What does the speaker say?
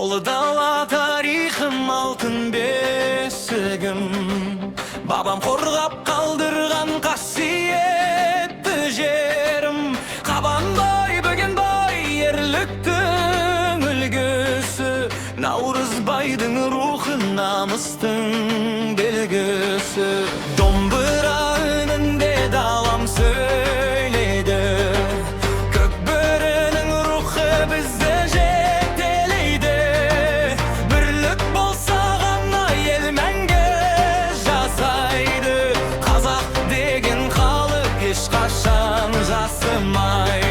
Ұлы дала тарихым алтын бесігім, бабам қорғап қалдырған қасиетті жерім. Қабанбай, бөгенбай, ерліктің үлгісі, Наурызбайдың рухы, намыстың белгісі. Домбыра үнінде далам сөйлейді, көкбөрінің рухы бізді жетелейді. Бірлік болса ғана ел мәңгі жасайды, қазақ деген халық ешқашан жасымайды.